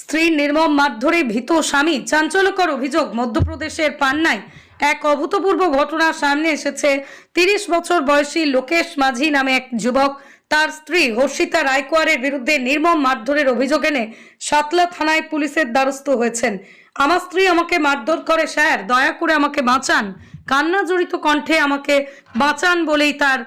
স্ত্রীর নির্মম মারধরে ভীত স্বামী। চাঞ্চল্যকর অভিযোগ মধ্যপ্রদেশের পান্নায় এক অভূতপূর্ব ঘটনা সামনে এসেছে। 30 বছর বয়সী লোকেশ মাঝি নামে এক যুবক তার স্ত্রী হর্ষিতা রায়কোয়ারের বিরুদ্ধে নির্মম মারধরের অভিযোগ এনে সাতলা থানায় পুলিশের দ্বারস্থ হয়েছেন। আমার স্ত্রী আমাকে মারধর করে স্যার, দয়া করে আমাকে বাঁচান। কান্না জড়িত কণ্ঠে আমাকে বাঁচান বলেই তার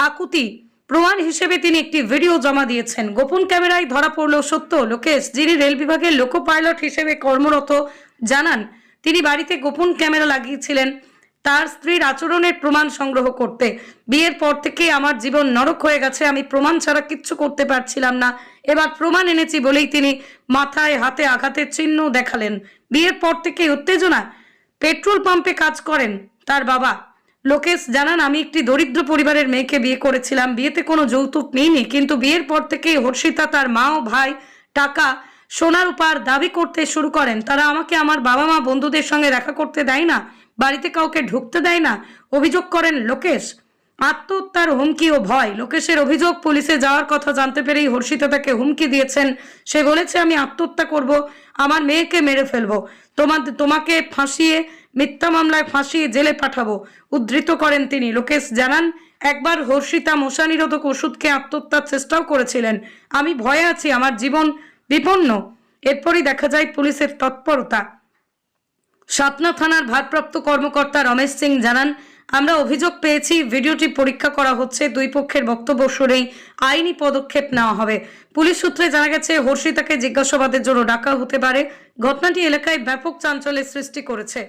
আকুতি। প্রমাণ হিসেবে তিনি একটি ভিডিও জমা দিয়েছেন। গোপন ক্যামেরায় ধরা পড়ল সত্য। লোকেশ, যিনি রেল বিভাগের লোকো পাইলট হিসেবে কর্মরত, জানান তিনি বাড়িতে গোপন ক্যামেরা লাগিয়েছিলেন তার স্ত্রীর আচরণের প্রমাণ সংগ্রহ করতে। বিয়ের পর থেকে আমার জীবন নরক হয়ে গেছে, আমি প্রমাণ ছাড়া কিচ্ছু করতে পারছিলাম না, এবার প্রমাণ এনেছি বলেই তিনি মাথায় হাতে আঘাতের চিহ্ন দেখালেন। বিয়ের পর থেকে উত্তেজনা। পেট্রোল পাম্পে কাজ করেন তার বাবা। লোকেশ জানান, আমি একটি দরিদ্র পরিবারের মেয়েকে বিয়ে করেছিলাম, বিয়েতে কোনো যৌতুক নেইনি, কিন্তু বিয়ের পর থেকেই হর্ষিতা, তার মা ও ভাই টাকা সোনার উপর দাবি করতে শুরু করেন। তারা আমাকে আমার বাবা মা বন্ধুদের সঙ্গে দেখা করতে দেয় না, বাড়িতে কাউকে ঢুকতে দেয় না, অভিযোগ করেন লোকেশ। আত্মহত্যার হুমকি ও ভয়। লোকেশের অভিযোগ, পুলিশে যাওয়ার কথা জানতে পেরেই হর্ষিতা তাকে হুমকি দিয়েছেন। সে বলেছে, আমি আত্মহত্যা করব, আমার মেয়েকে মেরে ফেলবো, তোমাকে ফাঁসিয়ে, মিথ্যা মামলায় ফাঁসিয়ে জেলে পাঠাবো, উদ্ধৃত করেন তিনি। লোকেশ জানান, একবার হর্ষিতা মশা নিরোধক ওষুধ খেয়ে আত্মহত্যার চেষ্টাও করেছিলেন। আমি ভয়ে আছি, আমার জীবন বিপন্ন। এরপরই দেখা যায় পুলিশের তৎপরতা। সাতনা থানার ভারপ্রাপ্ত কর্মকর্তা রমেশ সিং জানান, আমরা অভিযোগ পেয়েছি, ভিডিওটি পরীক্ষা করা হচ্ছে, দুই পক্ষের বক্তব্য শুনেই আইনি পদক্ষেপ নেওয়া হবে। পুলিশ সূত্রে জানা গেছে, হর্ষিতাকে জিজ্ঞাসাবাদের জন্য ডাকা হতে পারে। ঘটনাটি এলাকায় ব্যাপক চাঞ্চল্যের সৃষ্টি করেছে।